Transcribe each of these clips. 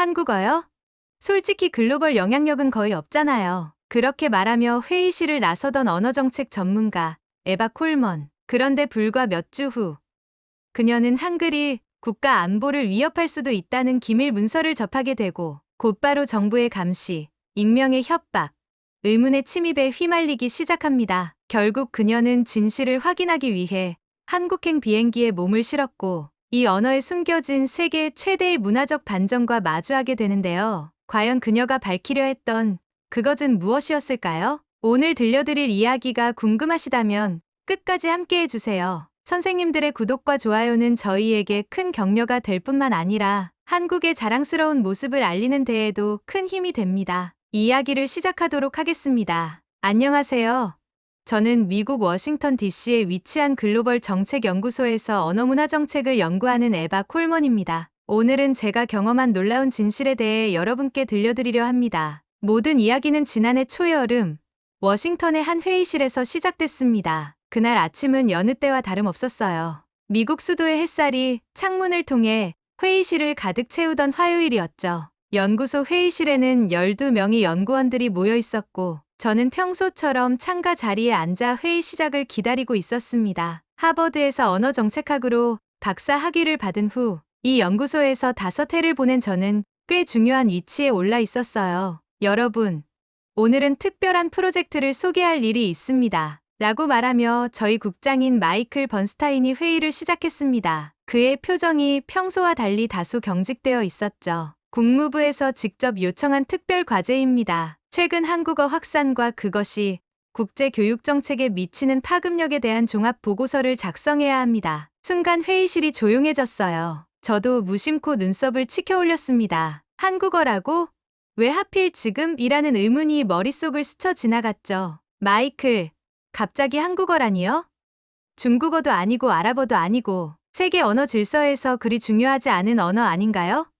한국어요? 솔직히 글로벌 영향력은 거의 없잖아요. 그렇게 말하며 회의실을 나서던 언어정책 전문가 에바 콜먼. 그런데 불과 몇 주 후, 그녀는 한글이 국가 안보를 위협할 수도 있다는 기밀 문서를 접하게 되고 곧바로 정부의 감시, 익명의 협박, 의문의 침입에 휘말리기 시작합니다. 결국 그녀는 진실을 확인하기 위해 한국행 비행기에 몸을 실었고 이 언어에 숨겨진 세계 최대의 문화적 반전과 마주하게 되는데요. 과연 그녀가 밝히려 했던 그것은 무엇이었을까요? 오늘 들려드릴 이야기가 궁금하시다면 끝까지 함께 해주세요. 선생님들의 구독과 좋아요는 저희에게 큰 격려가 될 뿐만 아니라 한국의 자랑스러운 모습을 알리는 데에도 큰 힘이 됩니다. 이야기를 시작하도록 하겠습니다. 안녕하세요. 저는 미국 워싱턴 DC에 위치한 글로벌 정책연구소에서 언어문화 정책을 연구하는 에바 콜먼입니다. 오늘은 제가 경험한 놀라운 진실에 대해 여러분께 들려드리려 합니다. 모든 이야기는 지난해 초여름, 워싱턴의 한 회의실에서 시작됐습니다. 그날 아침은 여느 때와 다름없었어요. 미국 수도의 햇살이 창문을 통해 회의실을 가득 채우던 화요일이었죠. 연구소 회의실에는 12명의 연구원들이 모여 있었고 저는 평소처럼 창가 자리에 앉아 회의 시작을 기다리고 있었습니다. 하버드에서 언어정책학으로 박사 학위를 받은 후 이 연구소에서 5해를 보낸 저는 꽤 중요한 위치에 올라 있었어요. 여러분, 오늘은 특별한 프로젝트를 소개할 일이 있습니다. 라고 말하며 저희 국장인 마이클 번스타인이 회의를 시작했습니다. 그의 표정이 평소와 달리 다소 경직되어 있었죠. 국무부에서 직접 요청한 특별 과제입니다. 최근 한국어 확산과 그것이 국제 교육 정책에 미치는 파급력에 대한 종합 보고서를 작성해야 합니다. 순간 회의실이 조용해졌어요. 저도 무심코 눈썹을 치켜 올렸습니다. 한국어라고? 왜 하필 지금? 이라는 의문이 머릿속을 스쳐 지나갔죠. 마이클, 갑자기 한국어라니요? 중국어도 아니고 아랍어도 아니고 세계 언어 질서에서 그리 중요하지 않은 언어 아닌가요?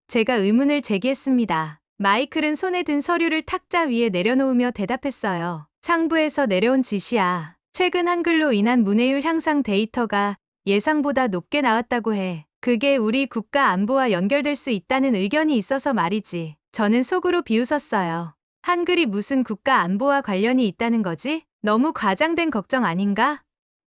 제가 의문을 제기했습니다. 마이클은 손에 든 서류를 탁자 위에 내려놓으며 대답했어요. 상부에서 내려온 지시야. 최근 한글로 인한 문해율 향상 데이터가 예상보다 높게 나왔다고 해. 그게 우리 국가 안보와 연결될 수 있다는 의견이 있어서 말이지. 저는 속으로 비웃었어요. 한글이 무슨 국가 안보와 관련이 있다는 거지? 너무 과장된 걱정 아닌가?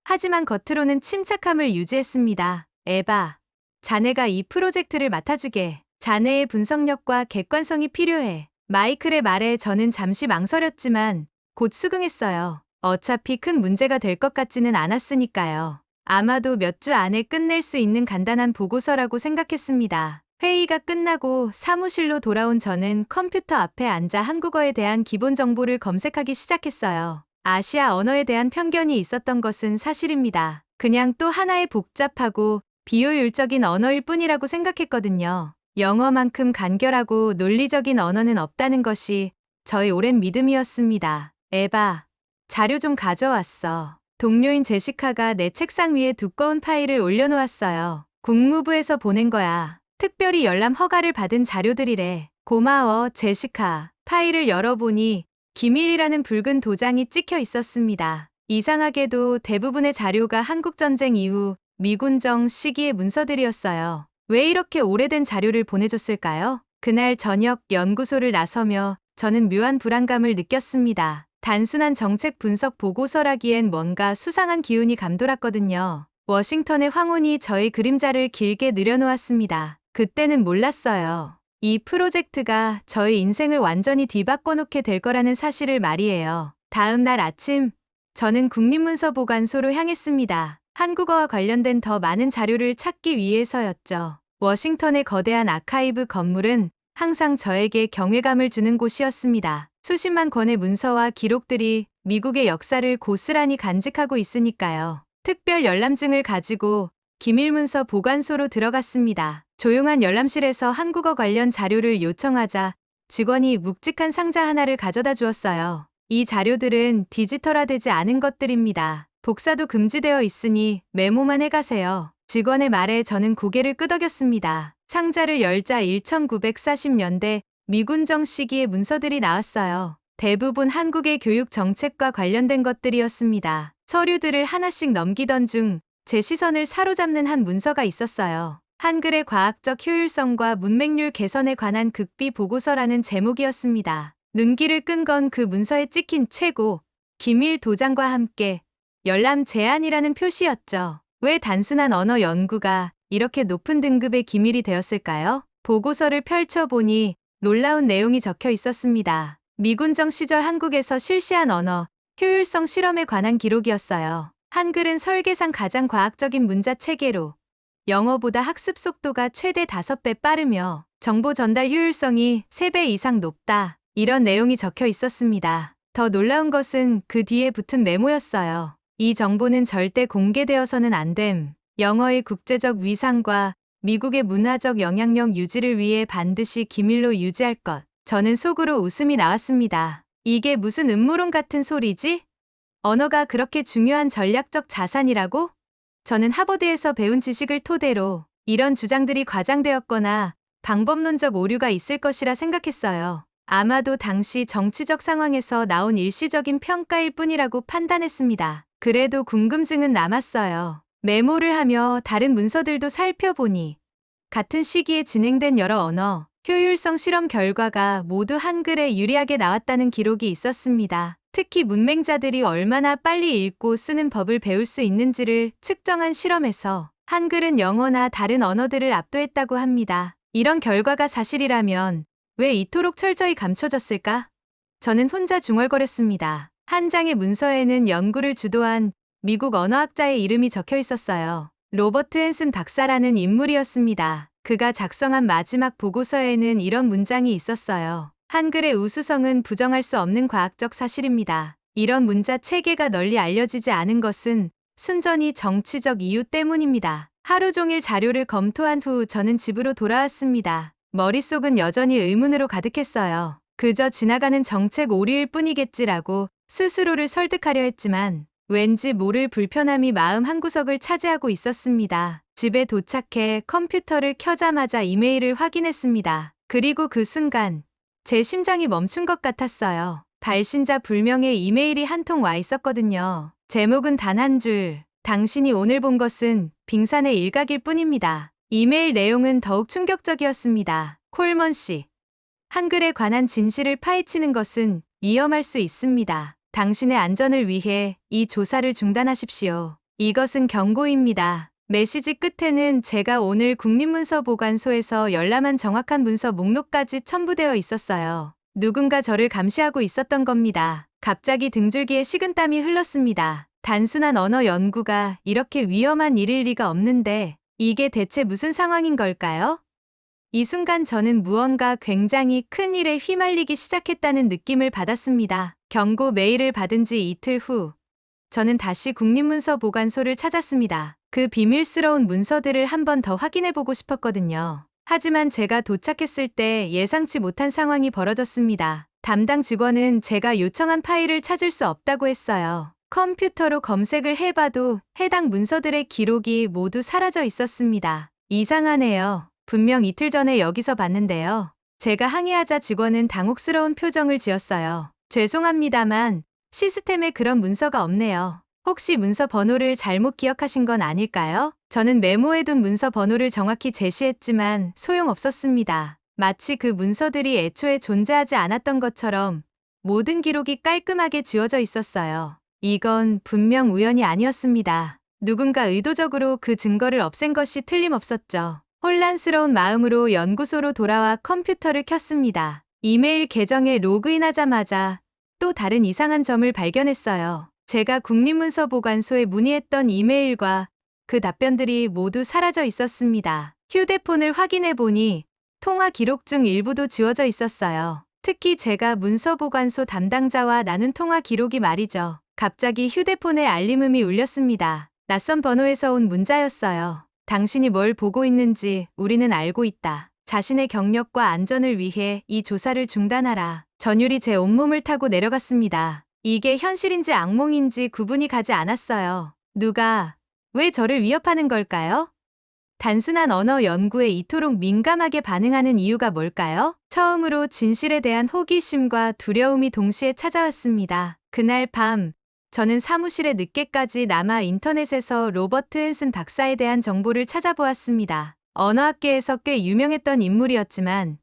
하지만 겉으로는 침착함을 유지했습니다. 에바, 자네가 이 프로젝트를 맡아주게. 자네의 분석력과 객관성이 필요해. 마이클의 말에 저는 잠시 망설였지만 곧 수긍했어요. 어차피 큰 문제가 될 것 같지는 않았으니까요. 아마도 몇 주 안에 끝낼 수 있는 간단한 보고서라고 생각했습니다. 회의가 끝나고 사무실로 돌아온 저는 컴퓨터 앞에 앉아 한국어에 대한 기본 정보를 검색하기 시작했어요. 아시아 언어에 대한 편견이 있었던 것은 사실입니다. 그냥 또 하나의 복잡하고 비효율적인 언어일 뿐이라고 생각했거든요. 영어만큼 간결하고 논리적인 언어는 없다는 것이 저의 오랜 믿음이었습니다. 에바, 자료 좀 가져왔어. 동료인 제시카가 내 책상 위에 두꺼운 파일을 올려놓았어요. 국무부에서 보낸 거야. 특별히 열람 허가를 받은 자료들이래. 고마워, 제시카. 파일을 열어보니 기밀이라는 붉은 도장이 찍혀 있었습니다. 이상하게도 대부분의 자료가 한국전쟁 이후 미군정 시기의 문서들이었어요. 왜 이렇게 오래된 자료를 보내줬을까요? 그날 저녁 연구소를 나서며 저는 묘한 불안감을 느꼈습니다. 단순한 정책 분석 보고서라기엔 뭔가 수상한 기운이 감돌았거든요. 워싱턴의 황혼이 저의 그림자를 길게 늘여놓았습니다. 그때는 몰랐어요. 이 프로젝트가 저의 인생을 완전히 뒤바꿔 놓게 될 거라는 사실을 말이에요. 다음 날 아침, 저는 국립문서보관소로 향했습니다. 한국어와 관련된 더 많은 자료를 찾기 위해서였죠. 워싱턴의 거대한 아카이브 건물은 항상 저에게 경외감을 주는 곳이었습니다. 수십만 권의 문서와 기록들이 미국의 역사를 고스란히 간직하고 있으니까요. 특별 열람증을 가지고 기밀문서 보관소로 들어갔습니다. 조용한 열람실에서 한국어 관련 자료를 요청하자 직원이 묵직한 상자 하나를 가져다 주었어요. 이 자료들은 디지털화되지 않은 것들입니다. 복사도 금지되어 있으니 메모만 해가세요. 직원의 말에 저는 고개를 끄덕였습니다. 상자를 열자 1940년대 미군정 시기의 문서들이 나왔어요. 대부분 한국의 교육 정책과 관련된 것들이었습니다. 서류들을 하나씩 넘기던 중 제 시선을 사로잡는 한 문서가 있었어요. 한글의 과학적 효율성과 문맹률 개선에 관한 극비 보고서라는 제목이었습니다. 눈길을 끈 건 그 문서에 찍힌 최고, 기밀 도장과 함께 열람 제한이라는 표시였죠. 왜 단순한 언어 연구가 이렇게 높은 등급의 기밀이 되었을까요? 보고서를 펼쳐보니 놀라운 내용이 적혀 있었습니다. 미군정 시절 한국에서 실시한 언어, 효율성 실험에 관한 기록이었어요. 한글은 설계상 가장 과학적인 문자 체계로 영어보다 학습 속도가 최대 5배 빠르며 정보 전달 효율성이 3배 이상 높다. 이런 내용이 적혀 있었습니다. 더 놀라운 것은 그 뒤에 붙은 메모였어요. 이 정보는 절대 공개되어서는 안 됨. 영어의 국제적 위상과 미국의 문화적 영향력 유지를 위해 반드시 기밀로 유지할 것. 저는 속으로 웃음이 나왔습니다. 이게 무슨 음모론 같은 소리지? 언어가 그렇게 중요한 전략적 자산이라고? 저는 하버드에서 배운 지식을 토대로 이런 주장들이 과장되었거나 방법론적 오류가 있을 것이라 생각했어요. 아마도 당시 정치적 상황에서 나온 일시적인 평가일 뿐이라고 판단했습니다. 그래도 궁금증은 남았어요. 메모를 하며 다른 문서들도 살펴보니 같은 시기에 진행된 여러 언어, 효율성 실험 결과가 모두 한글에 유리하게 나왔다는 기록이 있었습니다. 특히 문맹자들이 얼마나 빨리 읽고 쓰는 법을 배울 수 있는지를 측정한 실험에서 한글은 영어나 다른 언어들을 압도했다고 합니다. 이런 결과가 사실이라면 왜 이토록 철저히 감춰졌을까? 저는 혼자 중얼거렸습니다. 한 장의 문서에는 연구를 주도한 미국 언어학자의 이름이 적혀 있었어요. 로버트 앤슨 박사라는 인물이었습니다. 그가 작성한 마지막 보고서에는 이런 문장이 있었어요. 한글의 우수성은 부정할 수 없는 과학적 사실입니다. 이런 문자 체계가 널리 알려지지 않은 것은 순전히 정치적 이유 때문입니다. 하루 종일 자료를 검토한 후 저는 집으로 돌아왔습니다. 머릿속은 여전히 의문으로 가득했어요. 그저 지나가는 정책 오류일 뿐이겠지라고 스스로를 설득하려 했지만 왠지 모를 불편함이 마음 한구석을 차지하고 있었습니다. 집에 도착해 컴퓨터를 켜자마자 이메일을 확인했습니다. 그리고 그 순간 제 심장이 멈춘 것 같았어요. 발신자 불명의 이메일이 한 통 와 있었거든요. 제목은 단 한 줄. 당신이 오늘 본 것은 빙산의 일각일 뿐입니다. 이메일 내용은 더욱 충격적이었습니다. 콜먼 씨. 한글에 관한 진실을 파헤치는 것은 위험할 수 있습니다. 당신의 안전을 위해 이 조사를 중단하십시오. 이것은 경고입니다. 메시지 끝에는 제가 오늘 국립문서보관소에서 열람한 정확한 문서 목록까지 첨부되어 있었어요. 누군가 저를 감시하고 있었던 겁니다. 갑자기 등줄기에 식은땀이 흘렀습니다. 단순한 언어 연구가 이렇게 위험한 일일 리가 없는데 이게 대체 무슨 상황인 걸까요? 이 순간 저는 무언가 굉장히 큰 일에 휘말리기 시작했다는 느낌을 받았습니다. 경고 메일을 받은 지 이틀 후 저는 다시 국립문서보관소를 찾았습니다. 그 비밀스러운 문서들을 한 번 더 확인해보고 싶었거든요. 하지만 제가 도착했을 때 예상치 못한 상황이 벌어졌습니다. 담당 직원은 제가 요청한 파일을 찾을 수 없다고 했어요. 컴퓨터로 검색을 해봐도 해당 문서들의 기록이 모두 사라져 있었습니다. 이상하네요. 분명 이틀 전에 여기서 봤는데요. 제가 항의하자 직원은 당혹스러운 표정을 지었어요. 죄송합니다만 시스템에 그런 문서가 없네요. 혹시 문서 번호를 잘못 기억하신 건 아닐까요? 저는 메모해둔 문서 번호를 정확히 제시했지만 소용없었습니다. 마치 그 문서들이 애초에 존재하지 않았던 것처럼 모든 기록이 깔끔하게 지워져 있었어요. 이건 분명 우연이 아니었습니다. 누군가 의도적으로 그 증거를 없앤 것이 틀림없었죠. 혼란스러운 마음으로 연구소로 돌아와 컴퓨터를 켰습니다. 이메일 계정에 로그인하자마자 또 다른 이상한 점을 발견했어요. 제가 국립문서보관소에 문의했던 이메일과 그 답변들이 모두 사라져 있었습니다. 휴대폰을 확인해보니 통화 기록 중 일부도 지워져 있었어요. 특히 제가 문서보관소 담당자와 나눈 통화 기록이 말이죠. 갑자기 휴대폰에 알림음이 울렸습니다. 낯선 번호에서 온 문자였어요. 당신이 뭘 보고 있는지 우리는 알고 있다. 자신의 경력과 안전을 위해 이 조사를 중단하라. 전율이 제 온몸을 타고 내려갔습니다. 이게 현실인지 악몽인지 구분이 가지 않았어요. 누가, 왜 저를 위협하는 걸까요? 단순한 언어 연구에 이토록 민감하게 반응하는 이유가 뭘까요? 처음으로 진실에 대한 호기심과 두려움이 동시에 찾아왔습니다. 그날 밤, 저는 사무실에 늦게까지 남아 인터넷에서 로버트 앤슨 박사에 대한 정보를 찾아보았습니다. 언어학계에서 꽤 유명했던 인물이었지만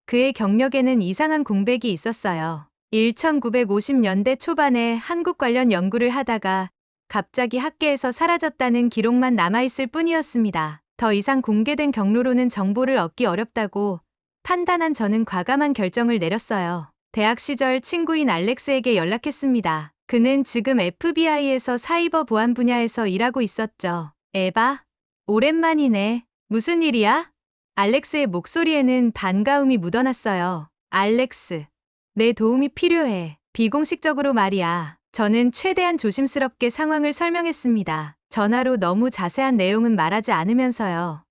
그의 경력에는 이상한 공백이 있었어요. 1950년대 초반에 한국 관련 연구를 하다가 갑자기 학계에서 사라졌다는 기록만 남아있을 뿐이었습니다. 더 이상 공개된 경로로는 정보를 얻기 어렵다고 판단한 저는 과감한 결정을 내렸어요. 대학 시절 친구인 알렉스에게 연락했습니다. 그는 지금 FBI에서 사이버 보안 분야에서 일하고 있었죠. 에바? 오랜만이네. 무슨 일이야? 알렉스의 목소리에는 반가움이 묻어났어요. 알렉스. 내 도움이 필요해. 비공식적으로 말이야. 저는 최대한 조심스럽게 상황을 설명했습니다. 전화로 너무 자세한 내용은 말하지 않으면서요.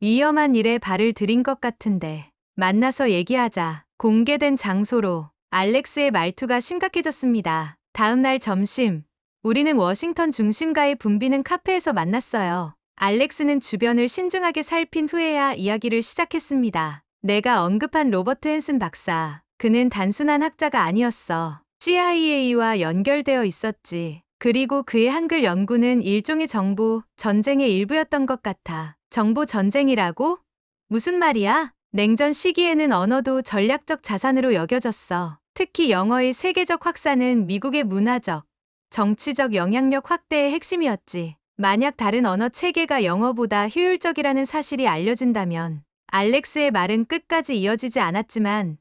위험한 일에 발을 들인 것 같은데. 만나서 얘기하자. 공개된 장소로. 알렉스의 말투가 심각해졌습니다. 다음 날 점심. 우리는 워싱턴 중심가의 붐비는 카페에서 만났어요. 알렉스는 주변을 신중하게 살핀 후에야 이야기를 시작했습니다. 내가 언급한 로버트 헨슨 박사. 그는 단순한 학자가 아니었어. CIA와 연결되어 있었지. 그리고 그의 한글 연구는 일종의 정보 전쟁의 일부였던 것 같아. 정보 전쟁이라고? 무슨 말이야? 냉전 시기에는 언어도 전략적 자산으로 여겨졌어. 특히 영어의 세계적 확산은 미국의 문화적, 정치적 영향력 확대의 핵심이었지. 만약 다른 언어 체계가 영어보다 효율적이라는 사실이 알려진다면, 알렉스의 말은 끝까지 이어지지 않았지만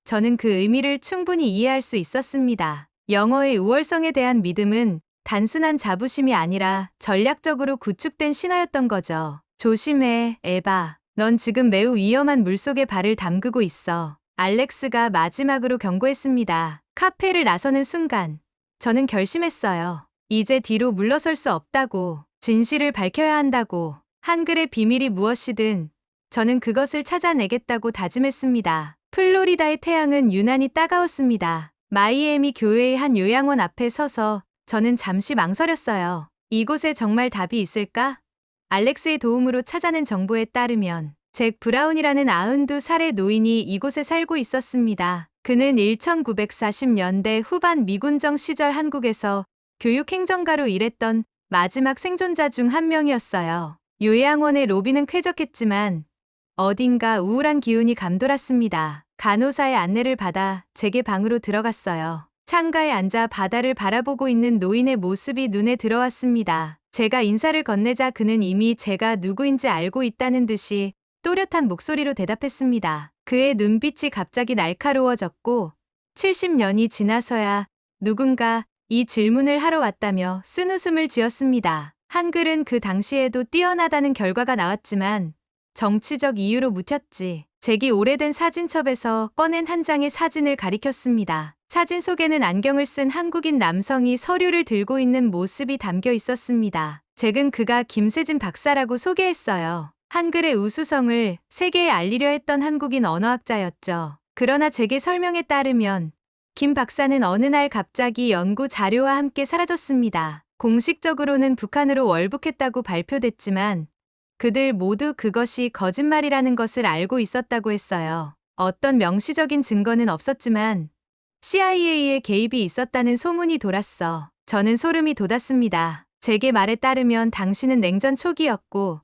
저는 그 의미를 충분히 이해할 수 있었습니다. 영어의 우월성에 대한 믿음은 단순한 자부심이 아니라 전략적으로 구축된 신화였던 거죠. 조심해, 에바. 넌 지금 매우 위험한 물속에 발을 담그고 있어. 알렉스가 마지막으로 경고했습니다. 카페를 나서는 순간 저는 결심했어요. 이제 뒤로 물러설 수 없다고. 진실을 밝혀야 한다고. 한글의 비밀이 무엇이든 저는 그것을 찾아내겠다고 다짐했습니다. 플로리다의 태양은 유난히 따가웠습니다. 마이애미 교회의 한 요양원 앞에 서서 저는 잠시 망설였어요. 이곳에 정말 답이 있을까? 알렉스의 도움으로 찾아낸 정보에 따르면 잭 브라운이라는 92살의 노인이 이곳에 살고 있었습니다. 그는 1940년대 후반 미군정 시절 한국에서 교육행정가로 일했던 마지막 생존자 중 한 명이었어요. 요양원의 로비는 쾌적했지만 어딘가 우울한 기운이 감돌았습니다. 간호사의 안내를 받아 잭의 방으로 들어갔어요. 창가에 앉아 바다를 바라보고 있는 노인의 모습이 눈에 들어왔습니다. 제가 인사를 건네자 그는 이미 제가 누구인지 알고 있다는 듯이 또렷한 목소리로 대답했습니다. 그의 눈빛이 갑자기 날카로워졌고 70년이 지나서야 누군가 이 질문을 하러 왔다며 쓴웃음을 지었습니다. 한글은 그 당시에도 뛰어나다는 결과가 나왔지만 정치적 이유로 묻혔지. 잭이 오래된 사진첩에서 꺼낸 한 장의 사진을 가리켰습니다. 사진 속에는 안경을 쓴 한국인 남성이 서류를 들고 있는 모습이 담겨 있었습니다. 잭은 그가 김세진 박사라고 소개했어요. 한글의 우수성을 세계에 알리려 했던 한국인 언어학자였죠. 그러나 잭의 설명에 따르면 김 박사는 어느 날 갑자기 연구 자료와 함께 사라졌습니다. 공식적으로는 북한으로 월북했다고 발표됐지만 그들 모두 그것이 거짓말이라는 것을 알고 있었다고 했어요. 어떤 명시적인 증거는 없었지만 CIA의 개입이 있었다는 소문이 돌았어. 저는 소름이 돋았습니다. 잭의 말에 따르면 당시는 냉전 초기였고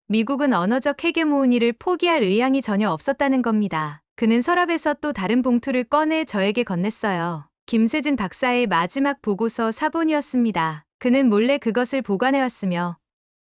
미국은 언어적 헤게모니를 포기할 의향이 전혀 없었다는 겁니다. 그는 서랍에서 또 다른 봉투를 꺼내 저에게 건넸어요. 김세진 박사의 마지막 보고서 사본이었습니다. 그는 몰래 그것을 보관해왔으며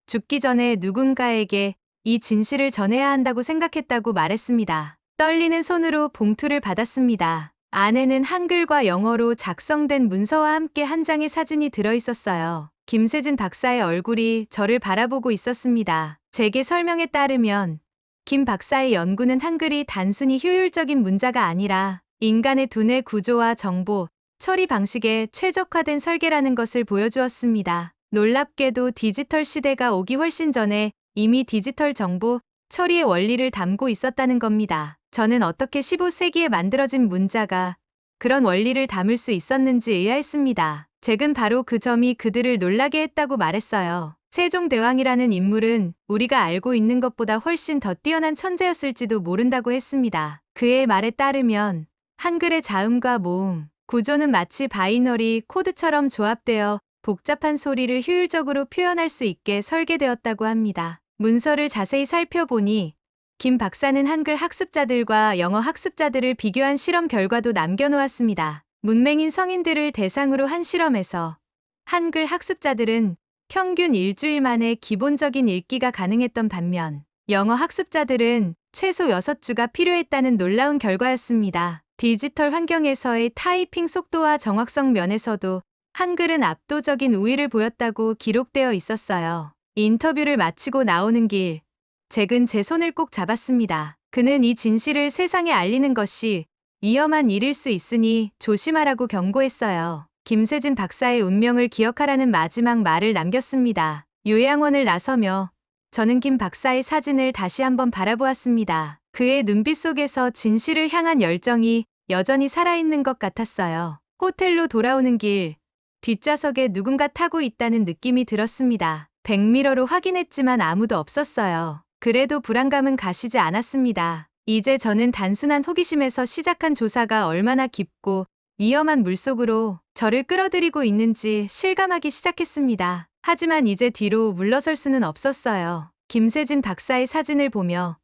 죽기 전에 누군가에게 이 진실을 전해야 한다고 생각했다고 말했습니다. 떨리는 손으로 봉투를 받았습니다. 안에는 한글과 영어로 작성된 문서와 함께 한 장의 사진이 들어있었어요. 김세진 박사의 얼굴이 저를 바라보고 있었습니다. 잭의 설명에 따르면 김 박사의 연구는 한글이 단순히 효율적인 문자가 아니라 인간의 두뇌 구조와 정보, 처리 방식에 최적화된 설계라는 것을 보여주었습니다. 놀랍게도 디지털 시대가 오기 훨씬 전에 이미 디지털 정보 처리의 원리를 담고 있었다는 겁니다. 저는 어떻게 15세기에 만들어진 문자가 그런 원리를 담을 수 있었는지 의아했습니다. 잭은 바로 그 점이 그들을 놀라게 했다고 말했어요. 세종대왕이라는 인물은 우리가 알고 있는 것보다 훨씬 더 뛰어난 천재였을지도 모른다고 했습니다. 그의 말에 따르면 한글의 자음과 모음, 구조는 마치 바이너리 코드처럼 조합되어 복잡한 소리를 효율적으로 표현할 수 있게 설계되었다고 합니다. 문서를 자세히 살펴보니 김 박사는 한글 학습자들과 영어 학습자들을 비교한 실험 결과도 남겨놓았습니다. 문맹인 성인들을 대상으로 한 실험에서 한글 학습자들은 평균 일주일 만에 기본적인 읽기가 가능했던 반면 영어 학습자들은 최소 6주가 필요했다는 놀라운 결과였습니다. 디지털 환경에서의 타이핑 속도와 정확성 면에서도 한글은 압도적인 우위를 보였다고 기록되어 있었어요. 인터뷰를 마치고 나오는 길, 잭은 제 손을 꼭 잡았습니다. 그는 이 진실을 세상에 알리는 것이 위험한 일일 수 있으니 조심하라고 경고했어요. 김세진 박사의 운명을 기억하라는 마지막 말을 남겼습니다. 요양원을 나서며 저는 김 박사의 사진을 다시 한번 바라보았습니다. 그의 눈빛 속에서 진실을 향한 열정이 여전히 살아있는 것 같았어요. 호텔로 돌아오는 길, 뒷좌석에 누군가 타고 있다는 느낌이 들었습니다. 백미러로 확인했지만 아무도 없었어요. 그래도 불안감은 가시지 않았습니다. 이제 저는 단순한 호기심에서 시작한 조사가 얼마나 깊고 위험한 물속으로 저를 끌어들이고 있는지 실감하기 시작했습니다. 하지만 이제 뒤로 물러설 수는 없었어요. 김세진 박사의 사진을 보며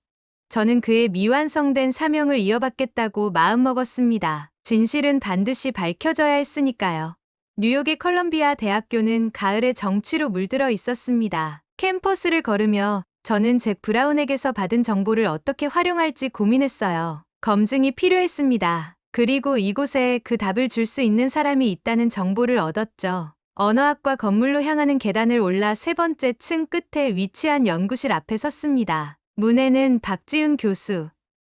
저는 그의 미완성된 사명을 이어받겠다고 마음먹었습니다. 진실은 반드시 밝혀져야 했으니까요. 뉴욕의 컬럼비아 대학교는 가을의 정취로 물들어 있었습니다. 캠퍼스를 걸으며 저는 잭 브라운에게서 받은 정보를 어떻게 활용할지 고민했어요. 검증이 필요했습니다. 그리고 이곳에 그 답을 줄 수 있는 사람이 있다는 정보를 얻었죠. 언어학과 건물로 향하는 계단을 올라 3번째 층 끝에 위치한 연구실 앞에 섰습니다. 문에는 박지훈 교수,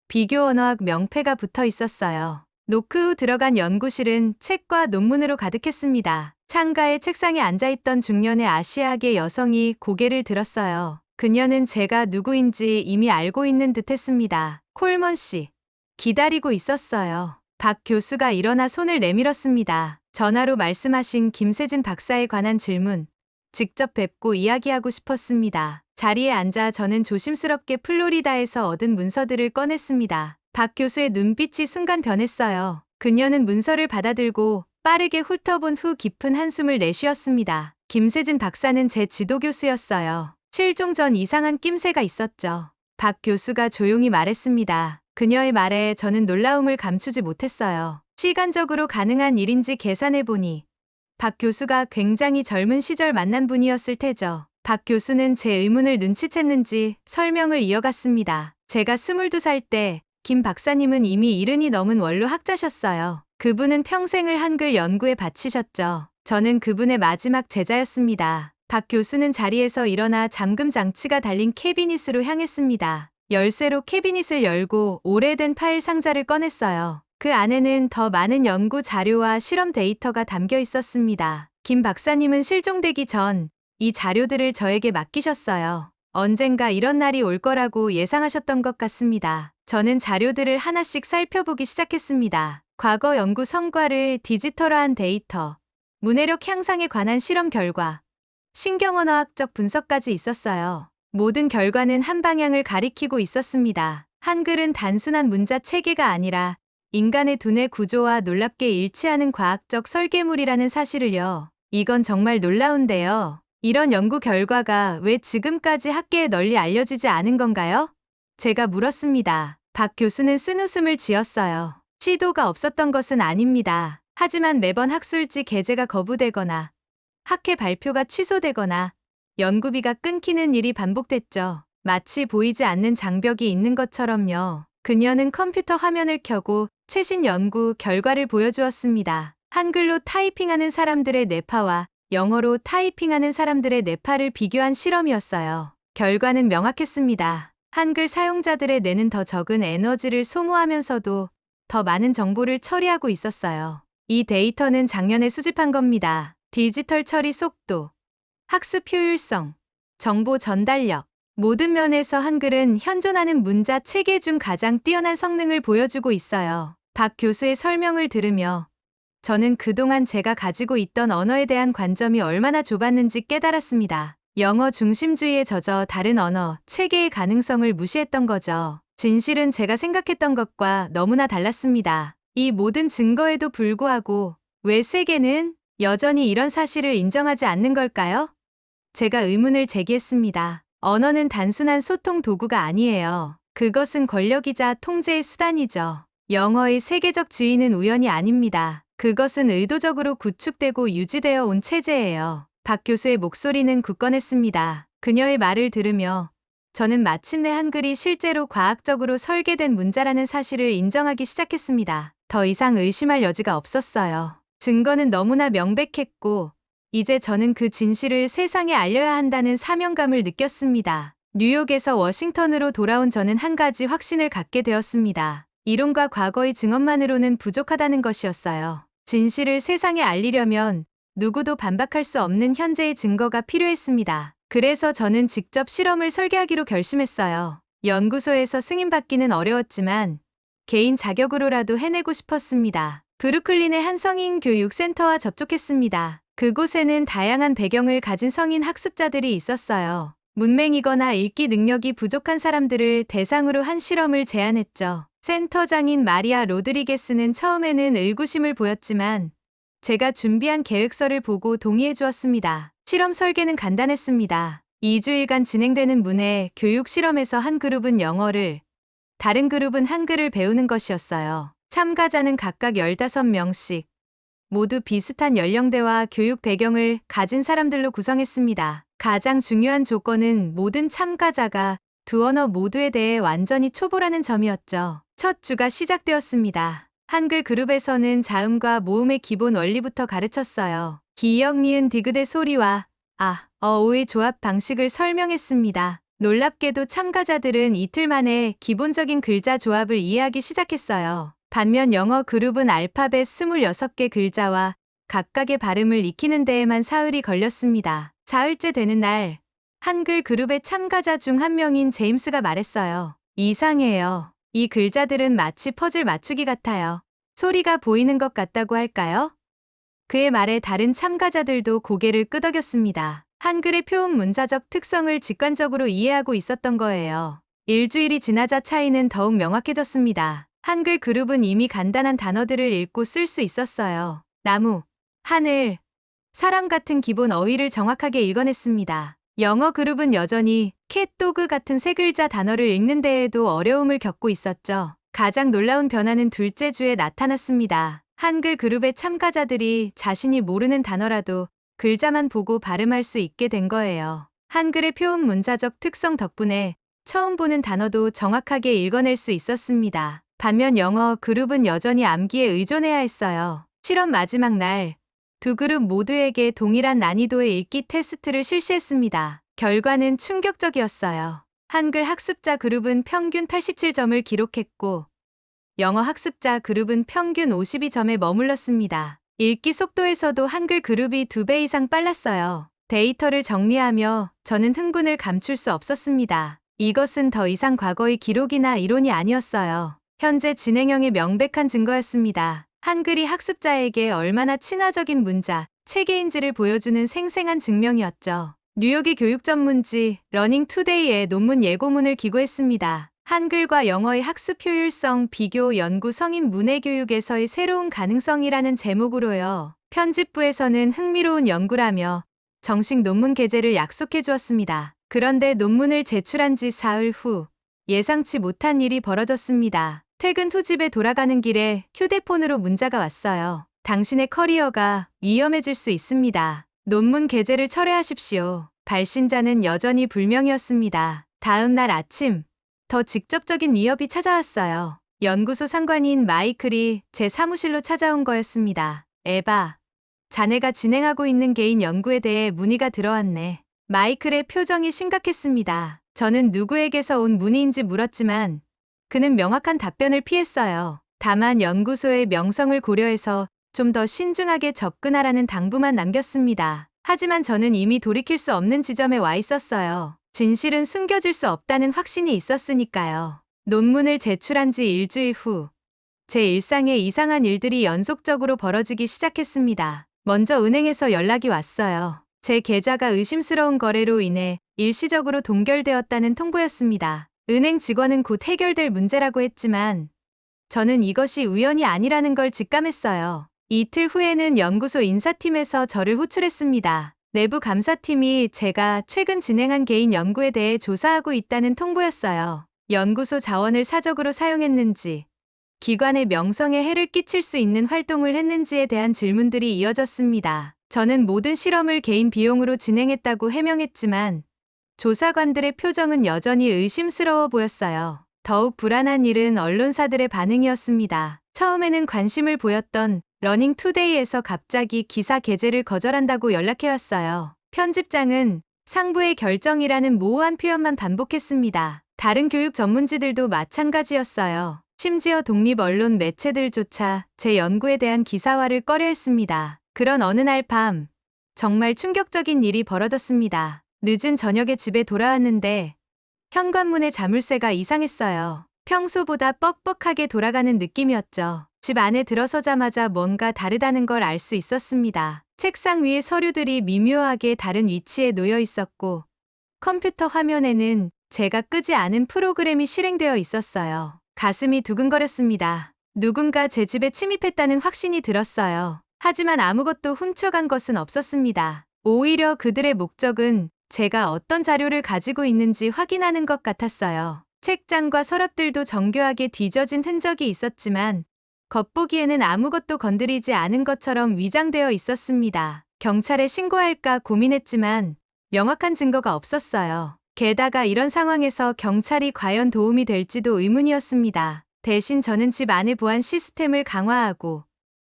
비교 언어학 명패가 붙어 있었어요. 노크 후 들어간 연구실은 책과 논문으로 가득했습니다. 창가의 책상에 앉아있던 중년의 아시아계 여성이 고개를 들었어요. 그녀는 제가 누구인지 이미 알고 있는 듯 했습니다. 콜먼 씨. 기다리고 있었어요. 박 교수가 일어나 손을 내밀었습니다. 전화로 말씀하신 김세진 박사에 관한 질문. 직접 뵙고 이야기하고 싶었습니다. 자리에 앉아 저는 조심스럽게 플로리다에서 얻은 문서들을 꺼냈습니다. 박 교수의 눈빛이 순간 변했어요. 그녀는 문서를 받아들고 빠르게 훑어본 후 깊은 한숨을 내쉬었습니다. 김세진 박사는 제 지도교수였어요. 실종 전 이상한 낌새가 있었죠. 박 교수가 조용히 말했습니다. 그녀의 말에 저는 놀라움을 감추지 못했어요. 시간적으로 가능한 일인지 계산해보니 박 교수가 굉장히 젊은 시절 만난 분이었을 테죠. 박 교수는 제 의문을 눈치챘는지 설명을 이어갔습니다. 제가 22살 때 김 박사님은 이미 70이 넘은 원로 학자셨어요. 그분은 평생을 한글 연구에 바치셨죠. 저는 그분의 마지막 제자였습니다. 박 교수는 자리에서 일어나 잠금 장치가 달린 캐비닛으로 향했습니다. 열쇠로 캐비닛을 열고 오래된 파일 상자를 꺼냈어요. 그 안에는 더 많은 연구 자료와 실험 데이터가 담겨 있었습니다. 김 박사님은 실종되기 전 이 자료들을 저에게 맡기셨어요. 언젠가 이런 날이 올 거라고 예상하셨던 것 같습니다. 저는 자료들을 하나씩 살펴보기 시작했습니다. 과거 연구 성과를 디지털화한 데이터, 문해력 향상에 관한 실험 결과, 신경언어학적 분석까지 있었어요. 모든 결과는 한 방향을 가리키고 있었습니다. 한글은 단순한 문자 체계가 아니라 인간의 두뇌 구조와 놀랍게 일치하는 과학적 설계물이라는 사실을요. 이건 정말 놀라운데요. 이런 연구 결과가 왜 지금까지 학계에 널리 알려지지 않은 건가요? 제가 물었습니다. 박 교수는 쓴웃음을 지었어요. 시도가 없었던 것은 아닙니다. 하지만 매번 학술지 게재가 거부되거나 학회 발표가 취소되거나 연구비가 끊기는 일이 반복됐죠. 마치 보이지 않는 장벽이 있는 것처럼요. 그녀는 컴퓨터 화면을 켜고 최신 연구 결과를 보여주었습니다. 한글로 타이핑하는 사람들의 뇌파와 영어로 타이핑하는 사람들의 뇌파를 비교한 실험이었어요. 결과는 명확했습니다. 한글 사용자들의 뇌는 더 적은 에너지를 소모하면서도 더 많은 정보를 처리하고 있었어요. 이 데이터는 작년에 수집한 겁니다. 디지털 처리 속도, 학습 효율성, 정보 전달력, 모든 면에서 한글은 현존하는 문자 체계 중 가장 뛰어난 성능을 보여주고 있어요. 박 교수의 설명을 들으며 저는 그동안 제가 가지고 있던 언어에 대한 관점이 얼마나 좁았는지 깨달았습니다. 영어 중심주의에 젖어 다른 언어, 체계의 가능성을 무시했던 거죠. 진실은 제가 생각했던 것과 너무나 달랐습니다. 이 모든 증거에도 불구하고 왜 세계는 여전히 이런 사실을 인정하지 않는 걸까요? 제가 의문을 제기했습니다. 언어는 단순한 소통 도구가 아니에요. 그것은 권력이자 통제의 수단이죠. 영어의 세계적 지위는 우연이 아닙니다. 그것은 의도적으로 구축되고 유지되어 온 체제예요. 박 교수의 목소리는 굳건했습니다. 그녀의 말을 들으며 저는 마침내 한글이 실제로 과학적으로 설계된 문자라는 사실을 인정하기 시작했습니다. 더 이상 의심할 여지가 없었어요. 증거는 너무나 명백했고 이제 저는 그 진실을 세상에 알려야 한다는 사명감을 느꼈습니다. 뉴욕에서 워싱턴으로 돌아온 저는 한 가지 확신을 갖게 되었습니다. 이론과 과거의 증언만으로는 부족하다는 것이었어요. 진실을 세상에 알리려면 누구도 반박할 수 없는 현재의 증거가 필요했습니다. 그래서 저는 직접 실험을 설계하기로 결심했어요. 연구소에서 승인받기는 어려웠지만 개인 자격으로라도 해내고 싶었습니다. 브루클린의 한 성인 교육센터와 접촉했습니다. 그곳에는 다양한 배경을 가진 성인 학습자들이 있었어요. 문맹이거나 읽기 능력이 부족한 사람들을 대상으로 한 실험을 제안했죠. 센터장인 마리아 로드리게스는 처음에는 의구심을 보였지만 제가 준비한 계획서를 보고 동의해 주었습니다. 실험 설계는 간단했습니다. 2주일간 진행되는 문해 교육 실험에서 한 그룹은 영어를, 다른 그룹은 한글을 배우는 것이었어요. 참가자는 각각 15명씩 모두 비슷한 연령대와 교육 배경을 가진 사람들로 구성했습니다. 가장 중요한 조건은 모든 참가자가 두 언어 모두에 대해 완전히 초보라는 점이었죠. 첫 주가 시작되었습니다. 한글 그룹에서는 자음과 모음의 기본 원리부터 가르쳤어요. 기역, 니은, 디귿의 소리와 아, 오의 조합 방식을 설명했습니다. 놀랍게도 참가자들은 이틀 만에 기본적인 글자 조합을 이해하기 시작했어요. 반면 영어 그룹은 알파벳 26개 글자와 각각의 발음을 익히는 데에만 사흘이 걸렸습니다. 사흘째 되는 날, 한글 그룹의 참가자 중 한 명인 제임스가 말했어요. 이상해요. 이 글자들은 마치 퍼즐 맞추기 같아요. 소리가 보이는 것 같다고 할까요? 그의 말에 다른 참가자들도 고개를 끄덕였습니다. 한글의 표음 문자적 특성을 직관적으로 이해하고 있었던 거예요. 일주일이 지나자 차이는 더욱 명확해졌습니다. 한글 그룹은 이미 간단한 단어들을 읽고 쓸 수 있었어요. 나무, 하늘, 사람 같은 기본 어휘를 정확하게 읽어냈습니다. 영어 그룹은 여전히 캣, 도그 같은 세 글자 단어를 읽는 데에도 어려움을 겪고 있었죠. 가장 놀라운 변화는 둘째 주에 나타났습니다. 한글 그룹의 참가자들이 자신이 모르는 단어라도 글자만 보고 발음할 수 있게 된 거예요. 한글의 표음 문자적 특성 덕분에 처음 보는 단어도 정확하게 읽어낼 수 있었습니다. 반면 영어 그룹은 여전히 암기에 의존해야 했어요. 실험 마지막 날, 두 그룹 모두에게 동일한 난이도의 읽기 테스트를 실시했습니다. 결과는 충격적이었어요. 한글 학습자 그룹은 평균 87점을 기록했고, 영어 학습자 그룹은 평균 52점에 머물렀습니다. 읽기 속도에서도 한글 그룹이 2배 이상 빨랐어요. 데이터를 정리하며 저는 흥분을 감출 수 없었습니다. 이것은 더 이상 과거의 기록이나 이론이 아니었어요. 현재 진행형의 명백한 증거였습니다. 한글이 학습자에게 얼마나 친화적인 문자, 체계인지를 보여주는 생생한 증명이었죠. 뉴욕의 교육 전문지 러닝 투데이에 논문 예고문을 기고했습니다. 한글과 영어의 학습 효율성 비교 연구 성인 문해 교육에서의 새로운 가능성이라는 제목으로요. 편집부에서는 흥미로운 연구라며 정식 논문 게재를 약속해 주었습니다. 그런데 논문을 제출한 지 사흘 후 예상치 못한 일이 벌어졌습니다. 퇴근 후 집에 돌아가는 길에 휴대폰으로 문자가 왔어요. 당신의 커리어가 위험해질 수 있습니다. 논문 게재를 철회하십시오. 발신자는 여전히 불명이었습니다. 다음 날 아침, 더 직접적인 위협이 찾아왔어요. 연구소 상관인 마이클이 제 사무실로 찾아온 거였습니다. 에바, 자네가 진행하고 있는 개인 연구에 대해 문의가 들어왔네. 마이클의 표정이 심각했습니다. 저는 누구에게서 온 문의인지 물었지만 그는 명확한 답변을 피했어요. 다만 연구소의 명성을 고려해서 좀 더 신중하게 접근하라는 당부만 남겼습니다. 하지만 저는 이미 돌이킬 수 없는 지점에 와 있었어요. 진실은 숨겨질 수 없다는 확신이 있었으니까요. 논문을 제출한 지 일주일 후, 제 일상에 이상한 일들이 연속적으로 벌어지기 시작했습니다. 먼저 은행에서 연락이 왔어요. 제 계좌가 의심스러운 거래로 인해 일시적으로 동결되었다는 통보였습니다. 은행 직원은 곧 해결될 문제라고 했지만 저는 이것이 우연이 아니라는 걸 직감했어요. 이틀 후에는 연구소 인사팀에서 저를 호출했습니다. 내부 감사팀이 제가 최근 진행한 개인 연구에 대해 조사하고 있다는 통보였어요. 연구소 자원을 사적으로 사용했는지, 기관의 명성에 해를 끼칠 수 있는 활동을 했는지에 대한 질문들이 이어졌습니다. 저는 모든 실험을 개인 비용으로 진행했다고 해명했지만 조사관들의 표정은 여전히 의심스러워 보였어요. 더욱 불안한 일은 언론사들의 반응이었습니다. 처음에는 관심을 보였던 러닝투데이에서 갑자기 기사 게재를 거절한다고 연락해왔어요. 편집장은 상부의 결정이라는 모호한 표현만 반복했습니다. 다른 교육 전문지들도 마찬가지였어요. 심지어 독립 언론 매체들조차 제 연구에 대한 기사화를 꺼려했습니다. 그런 어느 날 밤, 정말 충격적인 일이 벌어졌습니다. 늦은 저녁에 집에 돌아왔는데 현관문의 자물쇠가 이상했어요. 평소보다 뻑뻑하게 돌아가는 느낌이었죠. 집 안에 들어서자마자 뭔가 다르다는 걸 알 수 있었습니다. 책상 위에 서류들이 미묘하게 다른 위치에 놓여 있었고 컴퓨터 화면에는 제가 끄지 않은 프로그램이 실행되어 있었어요. 가슴이 두근거렸습니다. 누군가 제 집에 침입했다는 확신이 들었어요. 하지만 아무것도 훔쳐간 것은 없었습니다. 오히려 그들의 목적은 제가 어떤 자료를 가지고 있는지 확인하는 것 같았어요. 책장과 서랍들도 정교하게 뒤져진 흔적이 있었지만 겉보기에는 아무것도 건드리지 않은 것처럼 위장되어 있었습니다. 경찰에 신고할까 고민했지만 명확한 증거가 없었어요. 게다가 이런 상황에서 경찰이 과연 도움이 될지도 의문이었습니다. 대신 저는 집 안의 보안 시스템을 강화하고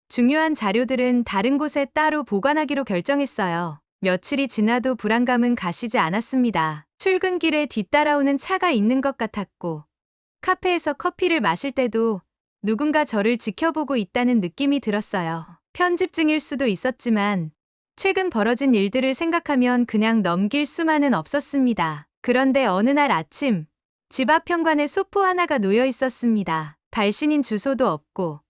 중요한 자료들은 다른 곳에 따로 보관하기로 결정했어요. 며칠이 지나도 불안감은 가시지 않았습니다. 출근길에 뒤따라오는 차가 있는 것 같았고 카페에서 커피를 마실 때도 누군가 저를 지켜보고 있다는 느낌이 들었어요. 편집증일 수도 있었지만 최근 벌어진 일들을 생각하면 그냥 넘길 수만은 없었습니다. 그런데 어느 날 아침 집 앞 현관에 소포 하나가 놓여 있었습니다. 발신인 주소도 없고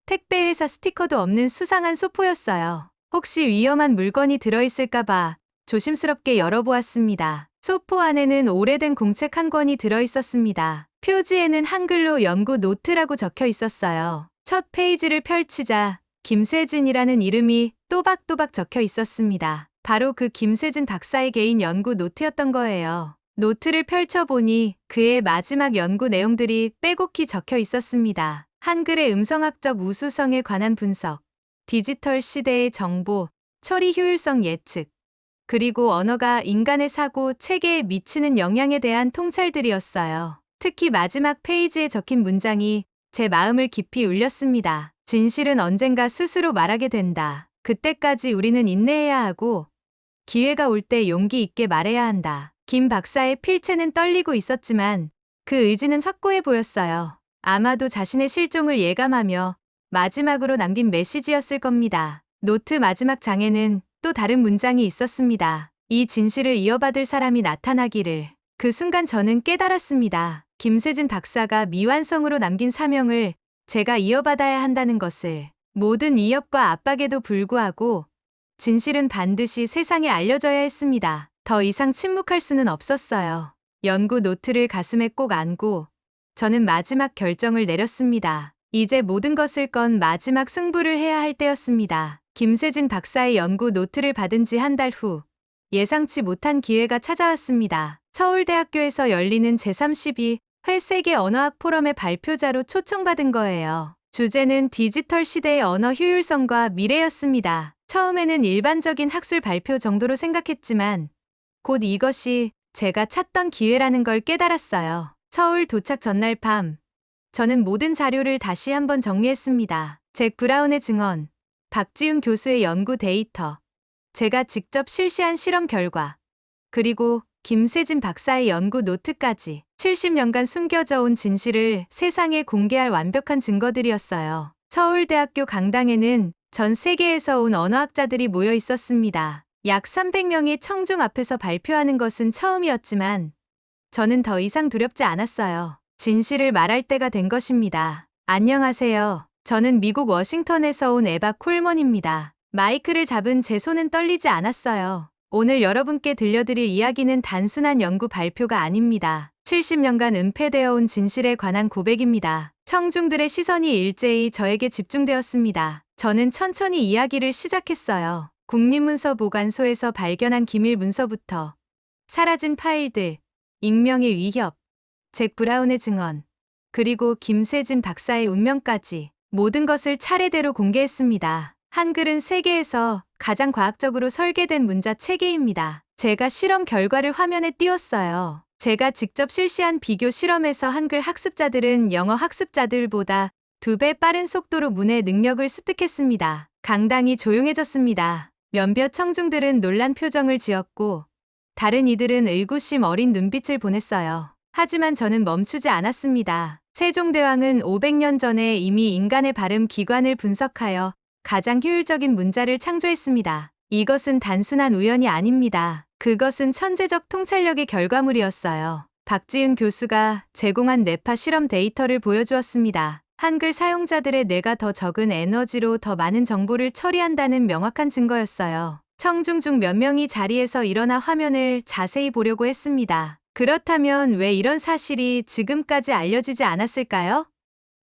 택배회사 스티커도 없는 수상한 소포였어요. 혹시 위험한 물건이 들어있을까봐 조심스럽게 열어보았습니다. 소포 안에는 오래된 공책 한 권이 들어있었습니다. 표지에는 한글로 연구 노트라고 적혀 있었어요. 첫 페이지를 펼치자 김세진이라는 이름이 또박또박 적혀 있었습니다. 바로 그 김세진 박사의 개인 연구 노트였던 거예요. 노트를 펼쳐보니 그의 마지막 연구 내용들이 빼곡히 적혀 있었습니다. 한글의 음성학적 우수성에 관한 분석, 디지털 시대의 정보, 처리 효율성 예측, 그리고 언어가 인간의 사고, 체계에 미치는 영향에 대한 통찰들이었어요. 특히 마지막 페이지에 적힌 문장이 제 마음을 깊이 울렸습니다. 진실은 언젠가 스스로 말하게 된다. 그때까지 우리는 인내해야 하고 기회가 올 때 용기 있게 말해야 한다. 김 박사의 필체는 떨리고 있었지만 그 의지는 확고해 보였어요. 아마도 자신의 실종을 예감하며 마지막으로 남긴 메시지였을 겁니다. 노트 마지막 장에는 또 다른 문장이 있었습니다. 이 진실을 이어받을 사람이 나타나기를. 그 순간 저는 깨달았습니다. 김세진 박사가 미완성으로 남긴 사명을 제가 이어받아야 한다는 것을. 모든 위협과 압박에도 불구하고 진실은 반드시 세상에 알려져야 했습니다. 더 이상 침묵할 수는 없었어요. 연구 노트를 가슴에 꼭 안고 저는 마지막 결정을 내렸습니다. 이제 모든 것을 건 마지막 승부를 해야 할 때였습니다. 김세진 박사의 연구 노트를 받은 지 한 달 후 예상치 못한 기회가 찾아왔습니다. 서울대학교에서 열리는 제32회 세계 언어학 포럼의 발표자로 초청받은 거예요. 주제는 디지털 시대의 언어 효율성과 미래였습니다. 처음에는 일반적인 학술 발표 정도로 생각했지만 곧 이것이 제가 찾던 기회라는 걸 깨달았어요. 서울 도착 전날 밤, 저는 모든 자료를 다시 한번 정리했습니다. 잭 브라운의 증언, 박지훈 교수의 연구 데이터, 제가 직접 실시한 실험 결과, 그리고 김세진 박사의 연구 노트까지 70년간 숨겨져 온 진실을 세상에 공개할 완벽한 증거들이었어요. 서울대학교 강당에는 전 세계에서 온 언어학자들이 모여 있었습니다. 약 300명이 청중 앞에서 발표하는 것은 처음이었지만 저는 더 이상 두렵지 않았어요. 진실을 말할 때가 된 것입니다. 안녕하세요. 저는 미국 워싱턴에서 온 에바 콜먼입니다. 마이크를 잡은 제 손은 떨리지 않았어요. 오늘 여러분께 들려드릴 이야기는 단순한 연구 발표가 아닙니다. 70년간 은폐되어 온 진실에 관한 고백입니다. 청중들의 시선이 일제히 저에게 집중되었습니다. 저는 천천히 이야기를 시작했어요. 국립문서보관소에서 발견한 기밀 문서부터 사라진 파일들, 익명의 위협, 잭 브라운의 증언, 그리고 김세진 박사의 운명까지 모든 것을 차례대로 공개했습니다. 한글은 세계에서 가장 과학적으로 설계된 문자 체계입니다. 제가 실험 결과를 화면에 띄웠어요. 제가 직접 실시한 비교 실험에서 한글 학습자들은 영어 학습자들보다 2배 빠른 속도로 문해 능력을 습득했습니다. 강당이 조용해졌습니다. 몇몇 청중들은 놀란 표정을 지었고 다른 이들은 의구심 어린 눈빛을 보냈어요. 하지만 저는 멈추지 않았습니다. 세종대왕은 500년 전에 이미 인간의 발음 기관을 분석하여 가장 효율적인 문자를 창조했습니다. 이것은 단순한 우연이 아닙니다. 그것은 천재적 통찰력의 결과물이었어요. 박지윤 교수가 제공한 뇌파 실험 데이터를 보여주었습니다. 한글 사용자들의 뇌가 더 적은 에너지로 더 많은 정보를 처리한다는 명확한 증거였어요. 청중 중 몇 명이 자리에서 일어나 화면을 자세히 보려고 했습니다. 그렇다면 왜 이런 사실이 지금까지 알려지지 않았을까요?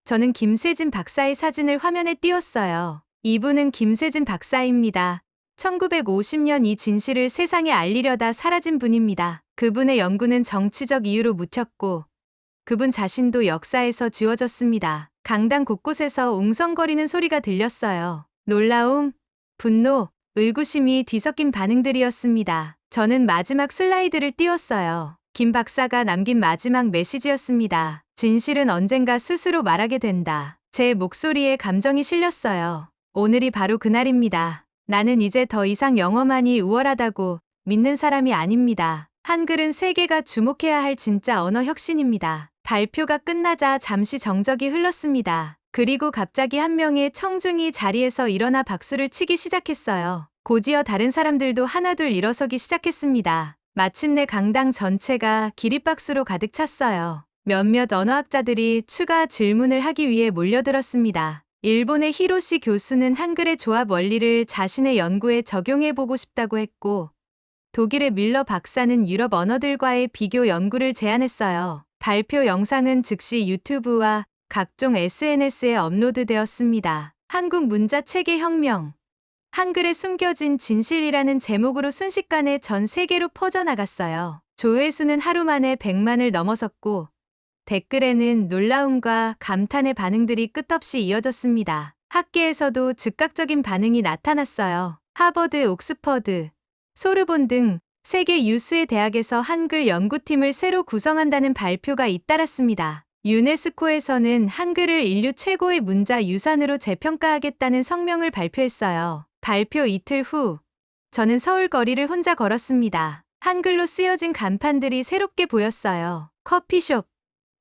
저는 김세진 박사의 사진을 화면에 띄웠어요. 이분은 김세진 박사입니다. 1950년 이 진실을 세상에 알리려다 사라진 분입니다. 그분의 연구는 정치적 이유로 묻혔고 그분 자신도 역사에서 지워졌습니다. 강당 곳곳에서 웅성거리는 소리가 들렸어요. 놀라움, 분노, 의구심이 뒤섞인 반응들이었습니다. 저는 마지막 슬라이드를 띄웠어요. 김 박사가 남긴 마지막 메시지였습니다. 진실은 언젠가 스스로 말하게 된다. 제 목소리에 감정이 실렸어요. 오늘이 바로 그날입니다. 나는 이제 더 이상 영어만이 우월하다고 믿는 사람이 아닙니다. 한글은 세계가 주목해야 할 진짜 언어 혁신입니다. 발표가 끝나자 잠시 정적이 흘렀습니다. 그리고 갑자기 한 명의 청중이 자리에서 일어나 박수를 치기 시작했어요. 곧이어 다른 사람들도 하나둘 일어서기 시작했습니다. 마침내 강당 전체가 기립박수로 가득 찼어요. 몇몇 언어학자들이 추가 질문을 하기 위해 몰려들었습니다. 일본의 히로시 교수는 한글의 조합 원리를 자신의 연구에 적용해보고 싶다고 했고, 독일의 밀러 박사는 유럽 언어들과의 비교 연구를 제안했어요. 발표 영상은 즉시 유튜브와 각종 SNS에 업로드되었습니다. 한국 문자 체계 혁명, 한글에 숨겨진 진실이라는 제목으로 순식간에 전 세계로 퍼져나갔어요. 조회수는 하루 만에 100만을 넘어섰고 댓글에는 놀라움과 감탄의 반응들이 끝없이 이어졌습니다. 학계에서도 즉각적인 반응이 나타났어요. 하버드, 옥스퍼드, 소르본 등 세계 유수의 대학에서 한글 연구팀을 새로 구성한다는 발표가 잇따랐습니다. 유네스코에서는 한글을 인류 최고의 문자 유산으로 재평가하겠다는 성명을 발표했어요. 발표 이틀 후, 저는 서울 거리를 혼자 걸었습니다. 한글로 쓰여진 간판들이 새롭게 보였어요. 커피숍,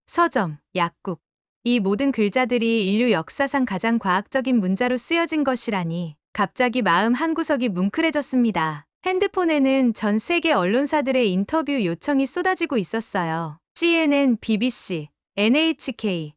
서점, 약국. 이 모든 글자들이 인류 역사상 가장 과학적인 문자로 쓰여진 것이라니 갑자기 마음 한구석이 뭉클해졌습니다. 핸드폰에는 전 세계 언론사들의 인터뷰 요청이 쏟아지고 있었어요. CNN, BBC, NHK,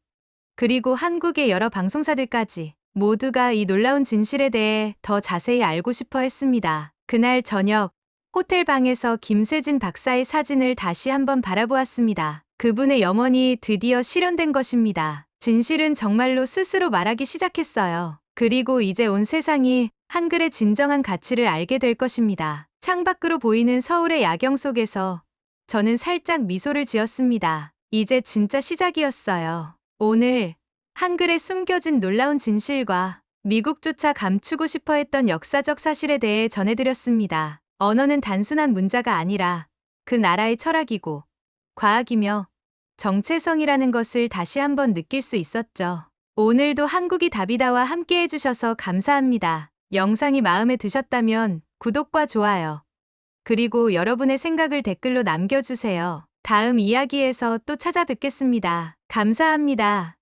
그리고 한국의 여러 방송사들까지 모두가 이 놀라운 진실에 대해 더 자세히 알고 싶어 했습니다. 그날 저녁, 호텔 방에서 김세진 박사의 사진을 다시 한번 바라보았습니다. 그분의 염원이 드디어 실현된 것입니다. 진실은 정말로 스스로 말하기 시작했어요. 그리고 이제 온 세상이 한글의 진정한 가치를 알게 될 것입니다. 창밖으로 보이는 서울의 야경 속에서 저는 살짝 미소를 지었습니다. 이제 진짜 시작이었어요. 오늘 한글에 숨겨진 놀라운 진실과 미국조차 감추고 싶어 했던 역사적 사실에 대해 전해드렸습니다. 언어는 단순한 문자가 아니라 그 나라의 철학이고 과학이며 정체성이라는 것을 다시 한번 느낄 수 있었죠. 오늘도 한국이 답이다와 함께 해주셔서 감사합니다. 영상이 마음에 드셨다면 구독과 좋아요, 그리고 여러분의 생각을 댓글로 남겨주세요. 다음 이야기에서 또 찾아뵙겠습니다. 감사합니다.